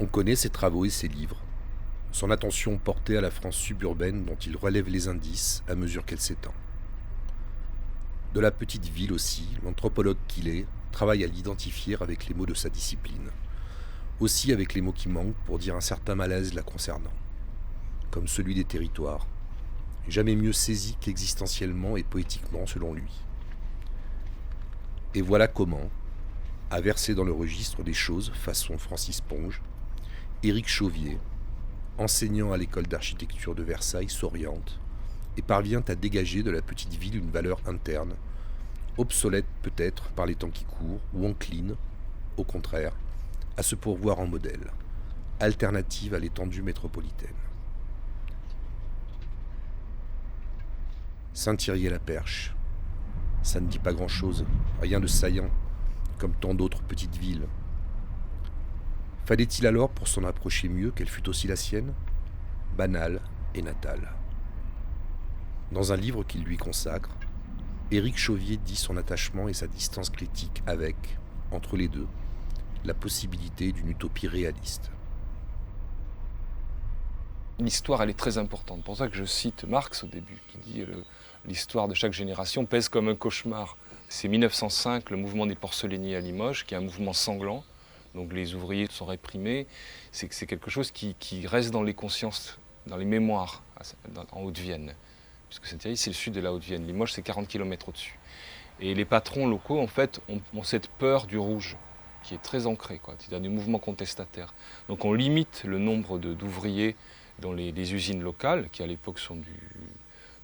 On connaît ses travaux et ses livres, son attention portée à la France suburbaine dont il relève les indices à mesure qu'elle s'étend. De la petite ville aussi, l'anthropologue qu'il est travaille à l'identifier avec les mots de sa discipline, aussi avec les mots qui manquent pour dire un certain malaise la concernant, comme celui des territoires, jamais mieux saisis qu'existentiellement et poétiquement selon lui. Et voilà comment, à verser dans le registre des choses façon Francis Ponge, Éric Chauvier, enseignant à l'école d'architecture de Versailles, s'oriente et parvient à dégager de la petite ville une valeur interne, obsolète peut-être par les temps qui courent, ou encline, au contraire, à se pourvoir en modèle, alternative à l'étendue métropolitaine. Saint-Thierry-la-Perche, ça ne dit pas grand-chose, rien de saillant, comme tant d'autres petites villes. Fallait-il alors, pour s'en approcher mieux, qu'elle fût aussi la sienne, banale et natale. Dans un livre qu'il lui consacre, Éric Chauvier dit son attachement et sa distance critique avec, entre les deux, la possibilité d'une utopie réaliste. L'histoire, elle est très importante. C'est pour ça que je cite Marx au début, qui dit l'histoire de chaque génération pèse comme un cauchemar. C'est 1905, le mouvement des porcelainiers à Limoges, qui est un mouvement sanglant. Donc les ouvriers sont réprimés. C'est quelque chose qui reste dans les consciences, dans les mémoires en Haute-Vienne. Puisque Saint-Thierry, c'est le sud de la Haute-Vienne. Limoges, c'est 40 km au-dessus. Et les patrons locaux, en fait, ont cette peur du rouge, qui est très ancrée, c'est-à-dire du mouvement contestataire. Donc on limite le nombre d'ouvriers dans les usines locales, qui à l'époque sont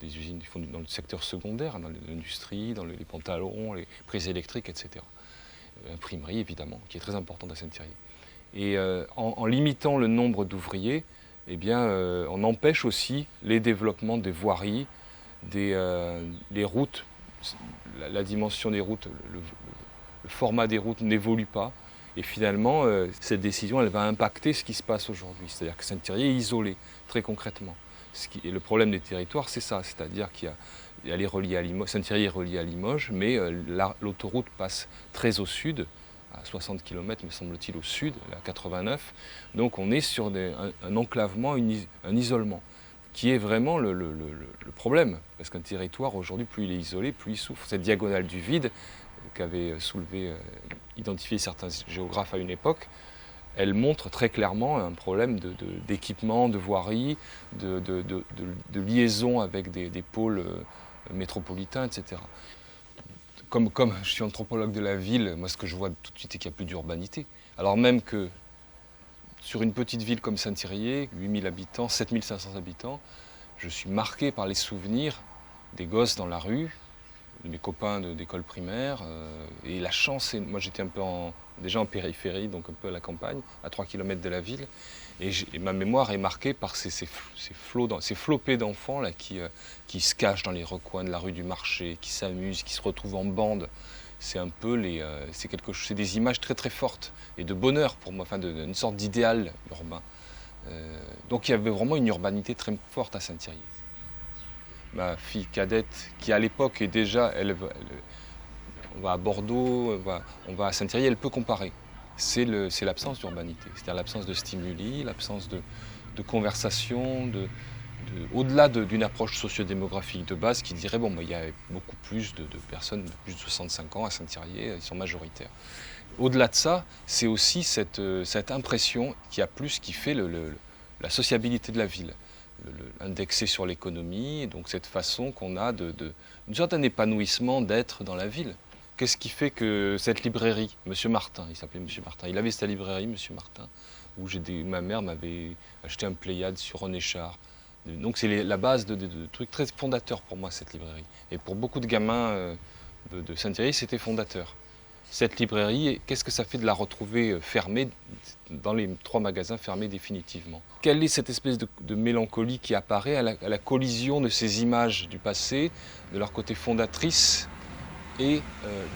des usines qui font dans le secteur secondaire, dans l'industrie, dans les pantalons, les prises électriques, etc. Imprimerie, évidemment, qui est très importante à Saint-Thierry. Et en limitant le nombre d'ouvriers, eh bien, on empêche aussi les développements des voiries, les routes. La dimension des routes, le format des routes n'évolue pas. Et finalement, cette décision, elle va impacter ce qui se passe aujourd'hui. C'est-à-dire que Saint-Thierry est isolé, très concrètement. Et le problème des territoires, c'est ça. C'est-à-dire qu'elle est reliée à Limoges, Saint-Thierry est reliée à Limoges, mais l'autoroute passe très au sud, à 60 km, me semble-t-il, au sud, à 89. Donc on est sur un enclavement, un isolement, qui est vraiment le problème. Parce qu'un territoire, aujourd'hui, plus il est isolé, plus il souffre. Cette diagonale du vide, qu'avaient identifié certains géographes à une époque, elle montre très clairement un problème d'équipement, de voirie, de liaison avec des pôles métropolitains, etc. Comme je suis anthropologue de la ville, moi ce que je vois tout de suite, c'est qu'il n'y a plus d'urbanité. Alors même que sur une petite ville comme Saint-Thierry, 8000 habitants, 7500 habitants, je suis marqué par les souvenirs des gosses dans la rue, de mes copains d'école primaire, et la chance, moi j'étais un peu déjà en périphérie, donc un peu à la campagne, à 3 km de la ville, et ma mémoire est marquée par ces flopées d'enfants là, qui se cachent dans les recoins de la rue du marché, qui s'amusent, qui se retrouvent en bande. C'est un peu c'est des images très très fortes, et de bonheur pour moi, une sorte d'idéal urbain. Donc il y avait vraiment une urbanité très forte à Saint-Thierry. Ma fille cadette, qui à l'époque est déjà, on va à Bordeaux, on va à Saint-Thierry, elle peut comparer. C'est l'absence d'urbanité, c'est-à-dire l'absence de stimuli, l'absence de conversation, au-delà d'une approche sociodémographique de base qui dirait il y a beaucoup plus de personnes de plus de 65 ans à Saint-Thierry, ils sont majoritaires. Au-delà de ça, c'est aussi cette impression qu'il y a plus qui fait la sociabilité de la ville. Indexé sur l'économie, et donc cette façon qu'on a une sorte d'épanouissement d'être dans la ville. Qu'est-ce qui fait que cette librairie, Monsieur Martin, il s'appelait Monsieur Martin, il avait sa librairie, Monsieur Martin, où ma mère m'avait acheté un Pléiade sur René Char. Donc c'est la base de trucs très fondateurs pour moi, cette librairie. Et pour beaucoup de gamins de Saint-Thierry, c'était fondateur. Cette librairie, qu'est-ce que ça fait de la retrouver fermée dans les 3 magasins fermés définitivement? Quelle est cette espèce de mélancolie qui apparaît à la collision de ces images du passé, de leur côté fondatrice et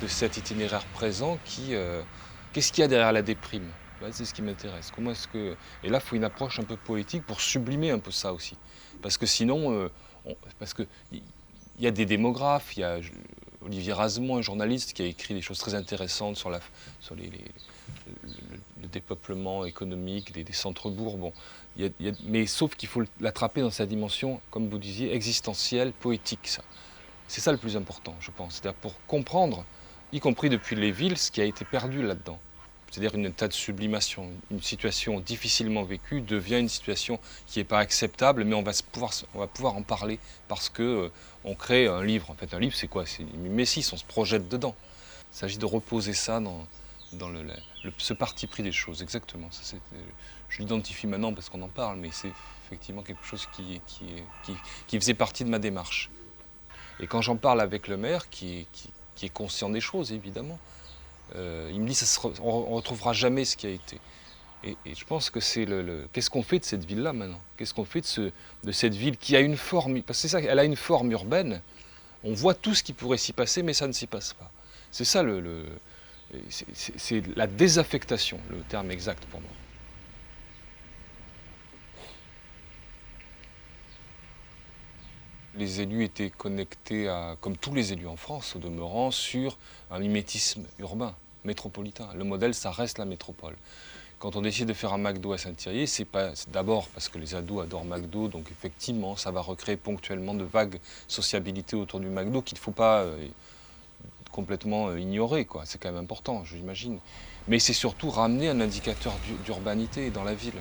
de cet itinéraire présent qu'est-ce qu'il y a derrière la déprime? C'est ce qui m'intéresse. Et là, il faut une approche un peu poétique pour sublimer un peu ça aussi. Parce que sinon, parce qu'il y a des démographes, il y a Olivier Razemont, un journaliste, qui a écrit des choses très intéressantes sur le dépeuplement économique des centres-bourgs. Bon, mais sauf qu'il faut l'attraper dans sa dimension, comme vous disiez, existentielle, poétique. Ça. C'est ça le plus important, je pense. C'est-à-dire pour comprendre, y compris depuis les villes, ce qui a été perdu là-dedans. C'est-à-dire un état de sublimation. Une situation difficilement vécue devient une situation qui n'est pas acceptable, mais on va pouvoir en parler parce que on crée un livre. En fait, un livre, c'est quoi? C'est une Messis, on se projette dedans. Il s'agit de reposer ça dans ce parti pris des choses, exactement. Ça, je l'identifie maintenant parce qu'on en parle, mais c'est effectivement quelque chose qui faisait partie de ma démarche. Et quand j'en parle avec le maire, qui est conscient des choses, évidemment, il me dit on ne retrouvera jamais ce qui a été. Et je pense que c'est qu'est-ce qu'on fait de cette ville-là maintenant? Qu'est-ce qu'on fait de cette ville qui a une forme, parce que c'est ça, elle a une forme urbaine, on voit tout ce qui pourrait s'y passer, mais ça ne s'y passe pas. C'est ça c'est la désaffectation, le terme exact pour moi. Les élus étaient connectés, comme tous les élus en France, au demeurant, sur un mimétisme urbain, métropolitain. Le modèle, ça reste la métropole. Quand on décide de faire un McDo à Saint-Thierry, c'est d'abord parce que les ados adorent McDo, donc effectivement, ça va recréer ponctuellement de vagues sociabilités autour du McDo qu'il ne faut pas complètement ignorer, quoi. C'est quand même important, j'imagine. Mais c'est surtout ramener un indicateur d'urbanité dans la ville.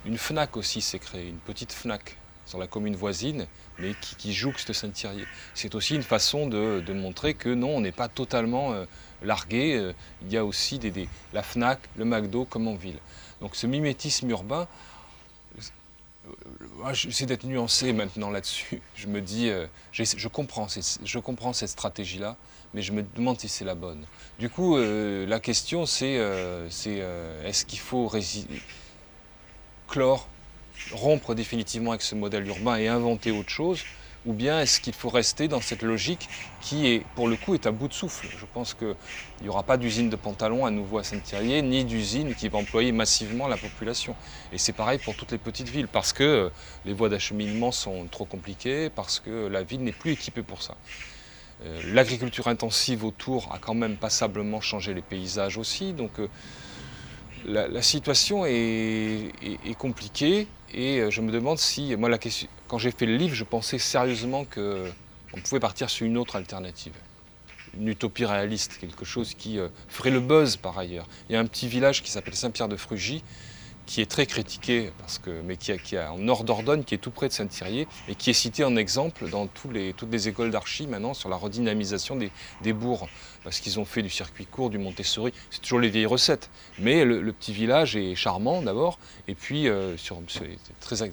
Une Fnac aussi s'est créée, une petite Fnac sur la commune voisine, mais qui jouxte Saint-Thierry. C'est aussi une façon de montrer que non, on n'est pas totalement largué. Il y a aussi la Fnac, le McDo comme en ville. Donc ce mimétisme urbain, j'essaie d'être nuancé maintenant là-dessus. Je me dis, je comprends cette stratégie-là, mais je me demande si c'est la bonne. Du coup, la question c'est est-ce qu'il faut rompre définitivement avec ce modèle urbain et inventer autre chose, ou bien est-ce qu'il faut rester dans cette logique qui, pour le coup, est à bout de souffle? Je pense qu'il n'y aura pas d'usine de pantalons à nouveau à Saint-Thierry, ni d'usine qui va employer massivement la population. Et c'est pareil pour toutes les petites villes, parce que les voies d'acheminement sont trop compliquées, parce que la ville n'est plus équipée pour ça. L'agriculture intensive autour a quand même passablement changé les paysages aussi, donc la situation est compliquée. Et je me demande si, moi, quand j'ai fait le livre, je pensais sérieusement qu'on pouvait partir sur une autre alternative. Une utopie réaliste, quelque chose qui ferait le buzz par ailleurs. Il y a un petit village qui s'appelle Saint-Pierre-de-Frugy, qui est très critiqué, mais qui est en nord d'Ordogne, qui est tout près de Saint-Thierry, et qui est cité en exemple dans toutes les écoles d'archi maintenant sur la redynamisation des bourgs, parce qu'ils ont fait du circuit court, du Montessori, c'est toujours les vieilles recettes. Mais le petit village est charmant d'abord, et puis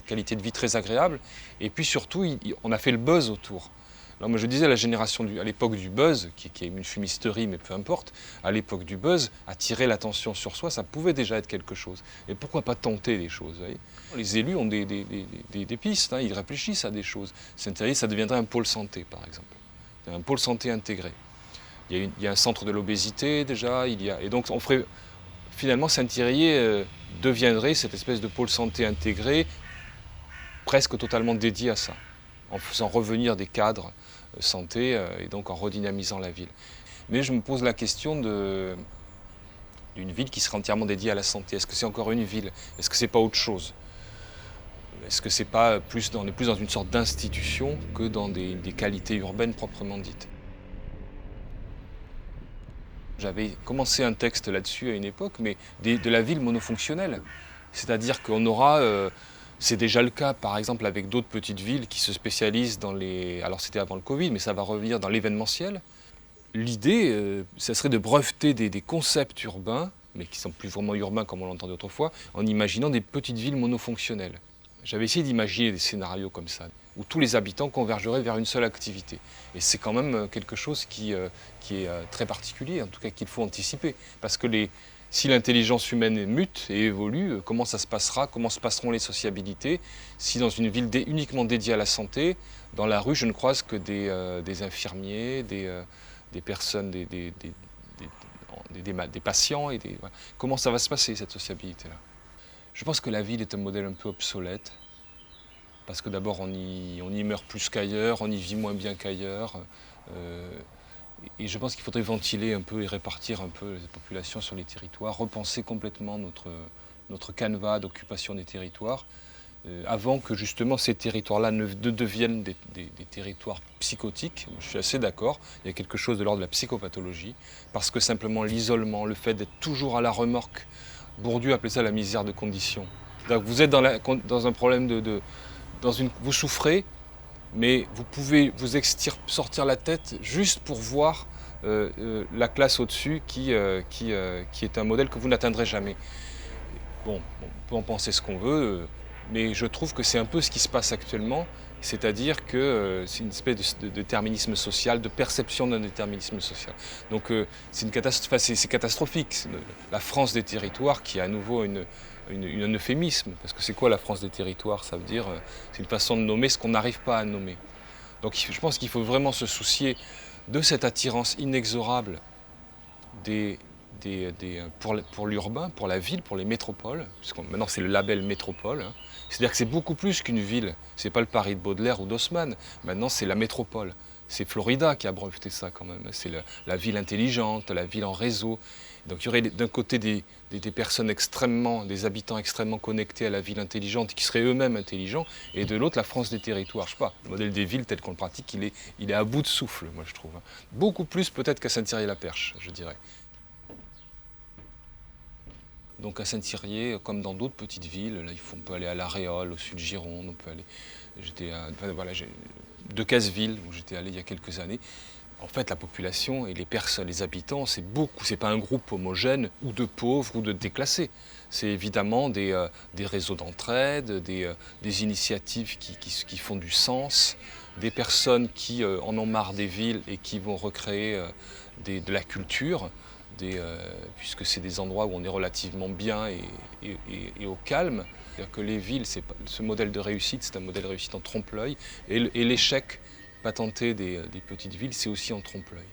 qualité de vie très agréable, et puis surtout on a fait le buzz autour. Alors moi je disais, la génération à l'époque du buzz, qui est une fumisterie, mais peu importe, à l'époque du buzz, attirer l'attention sur soi, ça pouvait déjà être quelque chose. Et pourquoi pas tenter des choses, vous voyez? Les élus ont des pistes, hein, ils réfléchissent à des choses. Saint-Thierry, ça deviendrait un pôle santé, par exemple. Un pôle santé intégré. Il y a un centre de l'obésité déjà, et donc finalement Saint-Thierry deviendrait cette espèce de pôle santé intégré, presque totalement dédié à ça, en faisant revenir des cadres santé et donc en redynamisant la ville. Mais je me pose la question d'une ville qui serait entièrement dédiée à la santé. Est-ce que c'est encore une ville? Est-ce que c'est pas autre chose? Est-ce que c'est pas on est plus dans une sorte d'institution que dans des qualités urbaines proprement dites? J'avais commencé un texte là-dessus à une époque, mais de la ville monofonctionnelle. C'est-à-dire qu'on aura c'est déjà le cas, par exemple, avec d'autres petites villes qui se spécialisent alors c'était avant le Covid, mais ça va revenir dans l'événementiel. L'idée, ça serait de breveter des concepts urbains, mais qui sont plus vraiment urbains comme on l'entendait autrefois, en imaginant des petites villes monofonctionnelles. J'avais essayé d'imaginer des scénarios comme ça, où tous les habitants convergeraient vers une seule activité. Et c'est quand même quelque chose qui est très particulier, en tout cas qu'il faut anticiper. Parce que si l'intelligence humaine mute et évolue, comment ça se passera? Comment se passeront les sociabilités? Si dans une ville uniquement dédiée à la santé, dans la rue, je ne croise que des infirmiers, des personnes, des patients. Voilà. Comment ça va se passer, cette sociabilité-là? Je pense que la ville est un modèle un peu obsolète. parce que d'abord on y meurt plus qu'ailleurs, on y vit moins bien qu'ailleurs. Et je pense qu'il faudrait ventiler un peu et répartir un peu les populations sur les territoires, repenser complètement notre canevas d'occupation des territoires, avant que justement ces territoires-là ne deviennent des territoires psychotiques. Je suis assez d'accord, il y a quelque chose de l'ordre de la psychopathologie, parce que simplement l'isolement, le fait d'être toujours à la remorque, Bourdieu appelait ça la misère de condition. Vous êtes dans un problème vous souffrez, mais vous pouvez sortir la tête juste pour voir la classe au-dessus qui est un modèle que vous n'atteindrez jamais. Bon, on peut en penser ce qu'on veut, mais je trouve que c'est un peu ce qui se passe actuellement, c'est-à-dire que c'est une espèce de déterminisme social, de perception d'un déterminisme social. Donc c'est catastrophique. La France des territoires qui est à nouveau un euphémisme, parce que c'est quoi la France des territoires? Ça veut dire, c'est une façon de nommer ce qu'on n'arrive pas à nommer. Donc je pense qu'il faut vraiment se soucier de cette attirance inexorable pour l'urbain, pour la ville, pour les métropoles, puisque maintenant c'est le label métropole. Hein. C'est-à-dire que c'est beaucoup plus qu'une ville. C'est pas le Paris de Baudelaire ou d'Haussmann. Maintenant c'est la métropole. C'est Florida qui a breveté ça quand même. C'est la ville intelligente, la ville en réseau. Donc il y aurait d'un côté des personnes des habitants extrêmement connectés à la ville intelligente, qui seraient eux-mêmes intelligents, et de l'autre la France des territoires. Je sais pas, le modèle des villes tel qu'on le pratique, il est à bout de souffle, moi je trouve. Beaucoup plus peut-être qu'à Saint-Thierry-la-Perche, je dirais. Donc à Saint-Thierry, comme dans d'autres petites villes, là, on peut aller à La Réole, au sud Gironde, on peut aller. De Casseville, où j'étais allé il y a quelques années. En fait, la population et les personnes, les habitants, c'est pas un groupe homogène ou de pauvres ou de déclassés. C'est évidemment des réseaux d'entraide, des initiatives qui font du sens, des personnes qui en ont marre des villes et qui vont recréer de la culture, puisque c'est des endroits où on est relativement bien et au calme. C'est-à-dire que les villes, ce modèle de réussite, c'est un modèle de réussite en trompe-l'œil, et l'échec patenté des petites villes, c'est aussi en trompe-l'œil.